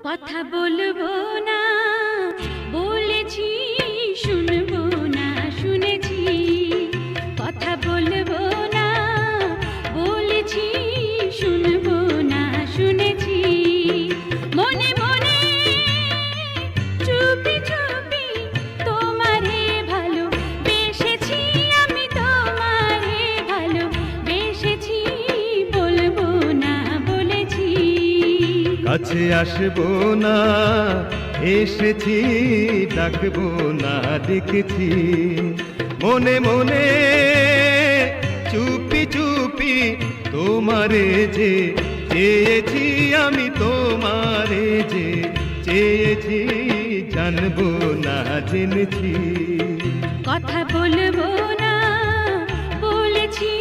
কথা বলবো না বলেছি, শুনবো না শুনেছি। কথা বলবো না বলেছি, শুনবো না শুনেছি। মনে মনে চুপি চুপি তোমারে ভালো বেসেছি, আমি তোমারে ভালো বেসেছি। বলবো না বলেছি। কাছে আসবো না এসেছি, ডাকবো না ডেকেছি। মনে মনে চুপি চুপি তোমারে যে চেয়েছি, আমি তোমারে যে চেয়েছি। জানবো না জেনেছি। কথা বলবো না বলেছি,